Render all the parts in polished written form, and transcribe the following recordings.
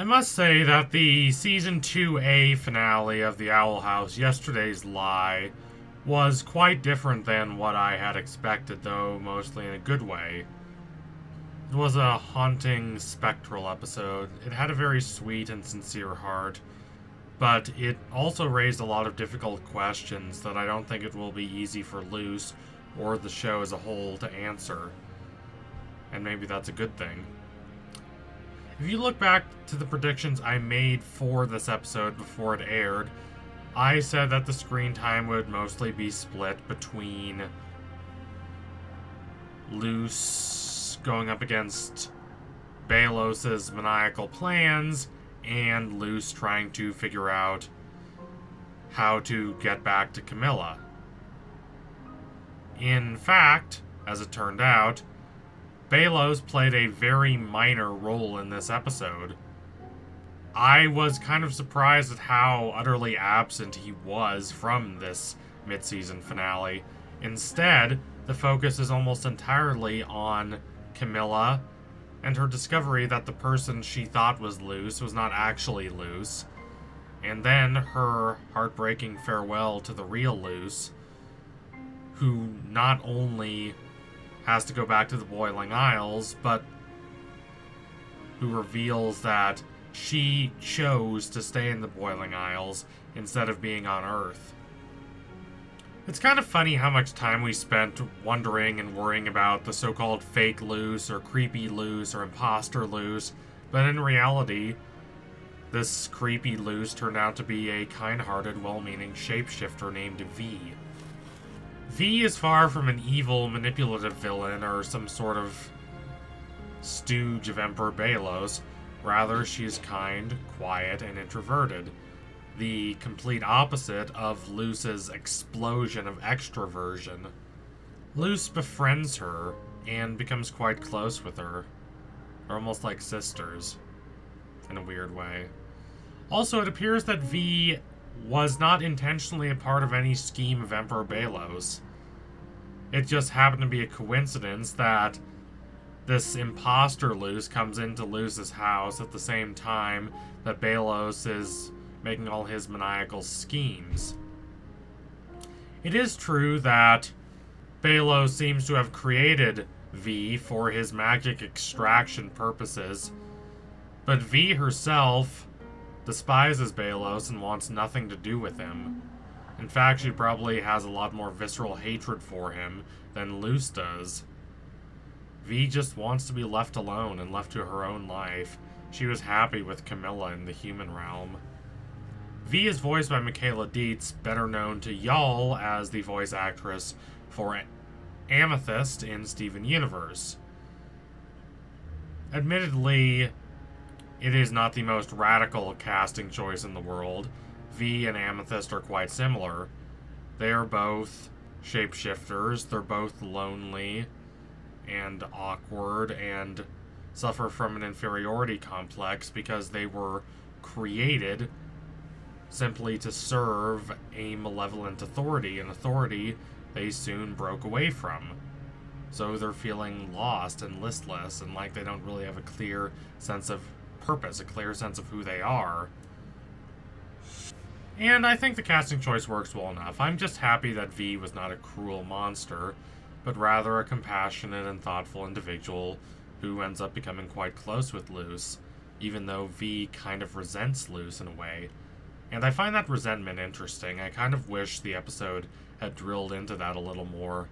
I must say that the Season 2A finale of The Owl House, Yesterday's Lie, was quite different than what I had expected, though mostly in a good way. It was a haunting, spectral episode. It had a very sweet and sincere heart, but it also raised a lot of difficult questions that I don't think it will be easy for Luce or the show as a whole to answer. And maybe that's a good thing. If you look back to the predictions I made for this episode before it aired, I said that the screen time would mostly be split between Luce going up against Belos's maniacal plans and Luce trying to figure out how to get back to Camilla. In fact, as it turned out, Belos played a very minor role in this episode. I was kind of surprised at how utterly absent he was from this mid-season finale. Instead, the focus is almost entirely on Camilla and her discovery that the person she thought was Luce was not actually Luce, and then her heartbreaking farewell to the real Luce, who not only has to go back to the Boiling Isles, but who reveals that she chose to stay in the Boiling Isles instead of being on Earth. It's kind of funny how much time we spent wondering and worrying about the so-called fake Luce, or creepy Luce, or imposter Luce, but in reality, this creepy Luce turned out to be a kind-hearted, well-meaning shapeshifter named V. V is far from an evil, manipulative villain or some sort of stooge of Emperor Belos. Rather, she is kind, quiet, and introverted. The complete opposite of Luce's explosion of extroversion. Luce befriends her and becomes quite close with her. They're almost like sisters, in a weird way. Also, it appears that V was not intentionally a part of any scheme of Emperor Belos. It just happened to be a coincidence that this imposter Luce comes into Luce's house at the same time that Belos is making all his maniacal schemes. It is true that Belos seems to have created V for his magic extraction purposes, but V herself despises Belos and wants nothing to do with him. In fact, she probably has a lot more visceral hatred for him than Luce does. V just wants to be left alone and left to her own life. She was happy with Camilla in the human realm. V is voiced by Michaela Dietz, better known to y'all as the voice actress for Amethyst in Steven Universe. Admittedly, it is not the most radical casting choice in the world. V and Amethyst are quite similar. They are both shapeshifters, they're both lonely and awkward and suffer from an inferiority complex because they were created simply to serve a malevolent authority, an authority they soon broke away from. So they're feeling lost and listless and like they don't really have a clear sense of purpose, a clear sense of who they are. And I think the casting choice works well enough. I'm just happy that V was not a cruel monster, but rather a compassionate and thoughtful individual who ends up becoming quite close with Luce, even though V kind of resents Luce in a way. And I find that resentment interesting. I kind of wish the episode had drilled into that a little more.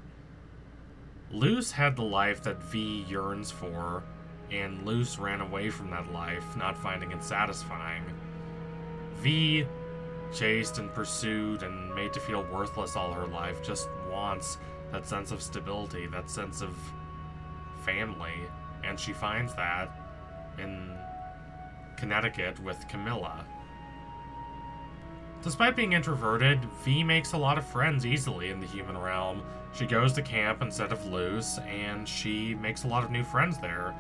Luce had the life that V yearns for, and Luce ran away from that life, not finding it satisfying. V, chased and pursued and made to feel worthless all her life, just wants that sense of stability, that sense of family, and she finds that in Connecticut with Camilla. Despite being introverted, V makes a lot of friends easily in the human realm. She goes to camp instead of Luce, and she makes a lot of new friends there,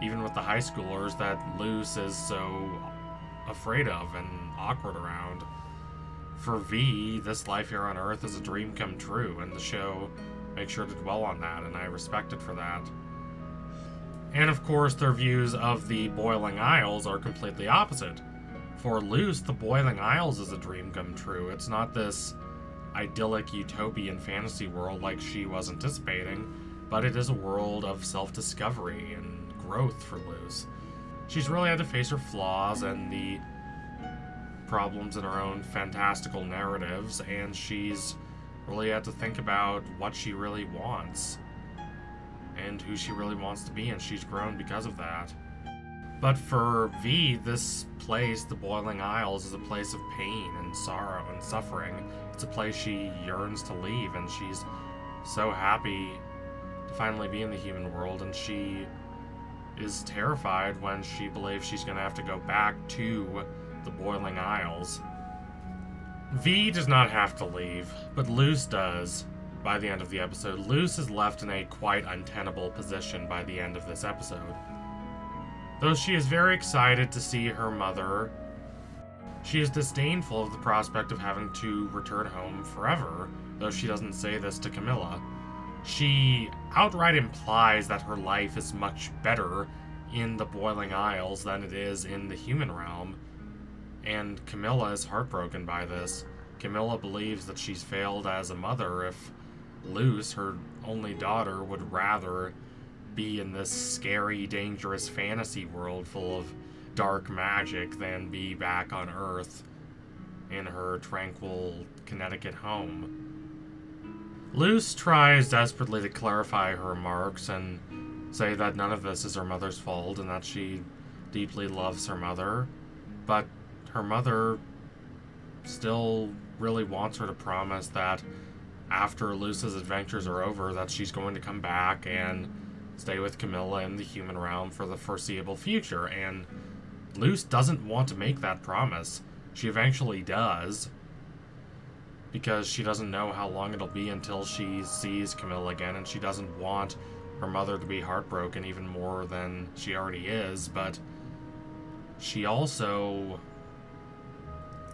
even with the high schoolers that Luce is so afraid of and awkward around. For V, this life here on Earth is a dream come true, and the show makes sure to dwell on that, and I respect it for that. And of course, their views of the Boiling Isles are completely opposite. For Luce, the Boiling Isles is a dream come true. It's not this idyllic utopian fantasy world like she was anticipating, but it is a world of self-discovery and growth for Luce. She's really had to face her flaws and the problems in her own fantastical narratives, and she's really had to think about what she really wants and who she really wants to be, and she's grown because of that. But for V, this place, the Boiling Isles, is a place of pain and sorrow and suffering. It's a place she yearns to leave, and she's so happy to finally be in the human world, and she is terrified when she believes she's going to have to go back to the Boiling Isles. V does not have to leave, but Luce does. By the end of the episode, Luce is left in a quite untenable position by the end of this episode. Though she is very excited to see her mother, she is disdainful of the prospect of having to return home forever, though she doesn't say this to Camilla. She outright implies that her life is much better in the Boiling Isles than it is in the human realm, and Camilla is heartbroken by this. Camilla believes that she's failed as a mother if Luce, her only daughter, would rather be in this scary, dangerous fantasy world full of dark magic than be back on Earth in her tranquil Connecticut home. Luce tries desperately to clarify her remarks and say that none of this is her mother's fault and that she deeply loves her mother, but her mother still really wants her to promise that after Luce's adventures are over, that she's going to come back and stay with Camilla in the human realm for the foreseeable future, and Luce doesn't want to make that promise. She eventually does, because she doesn't know how long it'll be until she sees Camilla again, and she doesn't want her mother to be heartbroken even more than she already is, but she also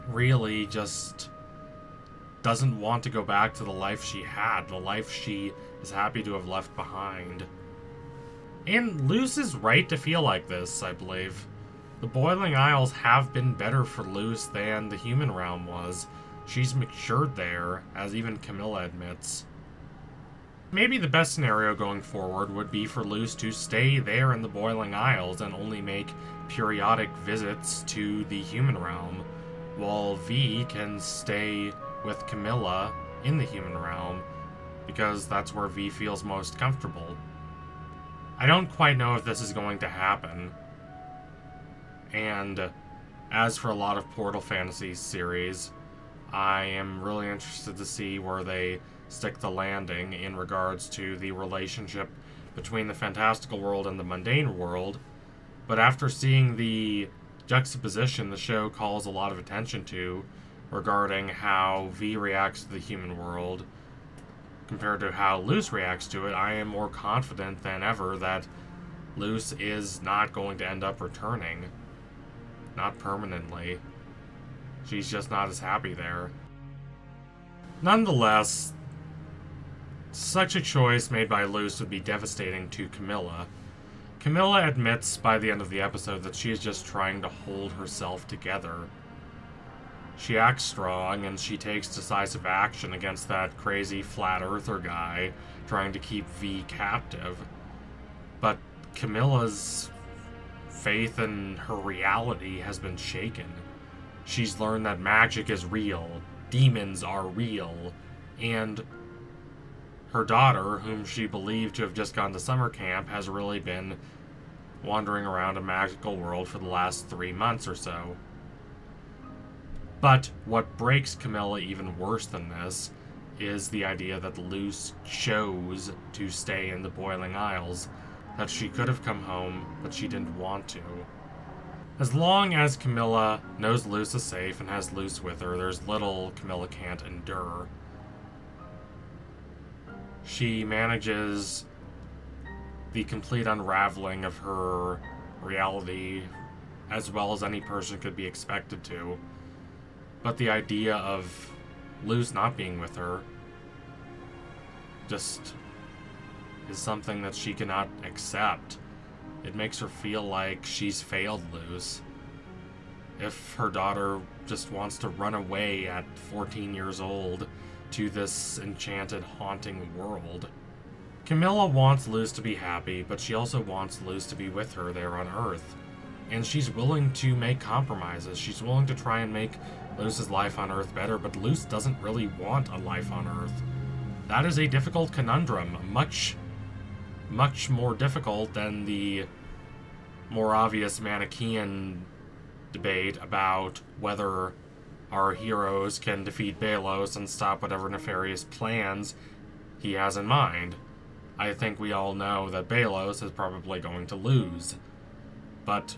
really just doesn't want to go back to the life she had, the life she is happy to have left behind. And Luce is right to feel like this, I believe. The Boiling Isles have been better for Luce than the human realm was. She's matured there, as even Camilla admits. Maybe the best scenario going forward would be for Luce to stay there in the Boiling Isles and only make periodic visits to the human realm, while V can stay with Camilla in the human realm, because that's where V feels most comfortable. I don't quite know if this is going to happen, and as for a lot of Portal Fantasy series, I am really interested to see where they stick the landing in regards to the relationship between the fantastical world and the mundane world, but after seeing the juxtaposition the show calls a lot of attention to regarding how V reacts to the human world compared to how Luce reacts to it, I am more confident than ever that Luce is not going to end up returning. Not permanently. She's just not as happy there. Nonetheless, such a choice made by Luce would be devastating to Camilla. Camilla admits by the end of the episode that she is just trying to hold herself together. She acts strong, and she takes decisive action against that crazy flat earther guy trying to keep V captive. But Camilla's faith in her reality has been shaken. She's learned that magic is real, demons are real, and her daughter, whom she believed to have just gone to summer camp, has really been wandering around a magical world for the last 3 months or so. But what breaks Camilla even worse than this is the idea that Luce chose to stay in the Boiling Isles, that she could have come home, but she didn't want to. As long as Camilla knows Luce is safe and has Luce with her, there's little Camilla can't endure. She manages the complete unraveling of her reality as well as any person could be expected to. But the idea of Luce not being with her just is something that she cannot accept. It makes her feel like she's failed Luz. If her daughter just wants to run away at 14 years old to this enchanted, haunting world. Camilla wants Luz to be happy, but she also wants Luz to be with her there on Earth. And she's willing to make compromises. She's willing to try and make Luz's life on Earth better, but Luz doesn't really want a life on Earth. That is a difficult conundrum, much more difficult than the more obvious Manichaean debate about whether our heroes can defeat Belos and stop whatever nefarious plans he has in mind. I think we all know that Belos is probably going to lose. But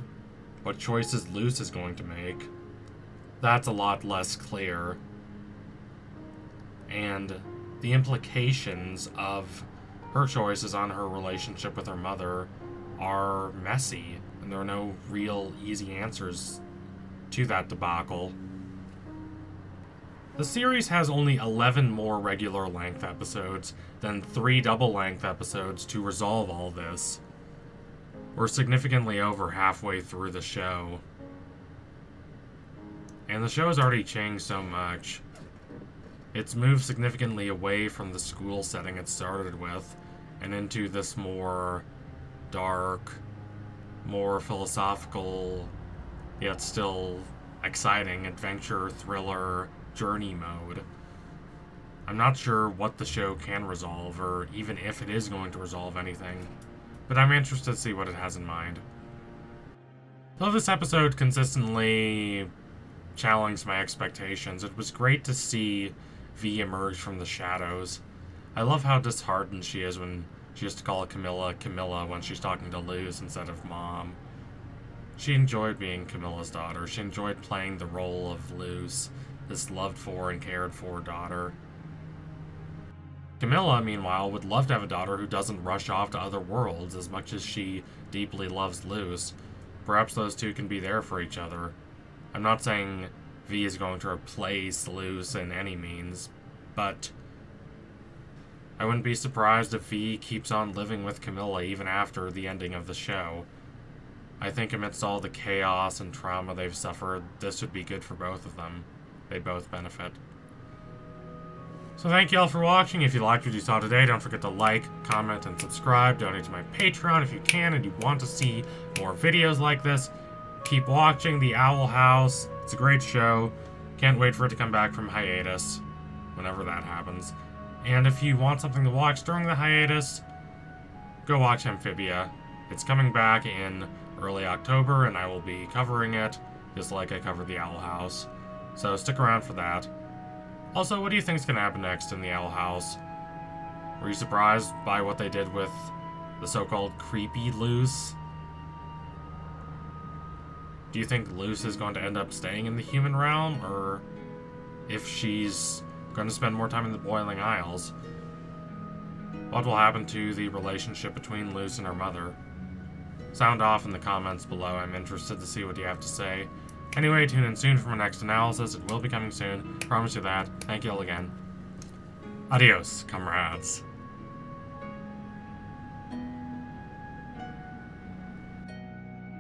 what choices Luz is going to make, that's a lot less clear. And the implications of her choices on her relationship with her mother are messy, and there are no real easy answers to that debacle. The series has only 11 more regular length episodes than 3 double length episodes to resolve all this. We're significantly over halfway through the show. And the show has already changed so much. It's moved significantly away from the school setting it started with, and into this more dark, more philosophical, yet still exciting adventure, thriller, journey mode. I'm not sure what the show can resolve, or even if it is going to resolve anything, but I'm interested to see what it has in mind. Though this episode consistently challenged my expectations, it was great to see V emerge from the shadows. I love how disheartened she is when she has to call Camilla Camilla when she's talking to Luz instead of Mom. She enjoyed being Camilla's daughter. She enjoyed playing the role of Luz, this loved for and cared for daughter. Camilla, meanwhile, would love to have a daughter who doesn't rush off to other worlds as much as she deeply loves Luz. Perhaps those two can be there for each other. I'm not saying V is going to replace Luz in any means, but I wouldn't be surprised if V keeps on living with Camilla even after the ending of the show. I think amidst all the chaos and trauma they've suffered, this would be good for both of them. They'd both benefit. So thank you all for watching. If you liked what you saw today, don't forget to like, comment, and subscribe. Donate to my Patreon if you can and you want to see more videos like this. Keep watching The Owl House. It's a great show. Can't wait for it to come back from hiatus, whenever that happens. And if you want something to watch during the hiatus, go watch Amphibia. It's coming back in early October, and I will be covering it, just like I covered The Owl House. So stick around for that. Also, what do you think is going to happen next in The Owl House? Were you surprised by what they did with the so-called creepy Luz? Do you think Luz is going to end up staying in the human realm, or if she's going to spend more time in the Boiling Isles? What will happen to the relationship between Luz and her mother? Sound off in the comments below. I'm interested to see what you have to say. Anyway, tune in soon for my next analysis. It will be coming soon. Promise you that. Thank you all again. Adios, comrades.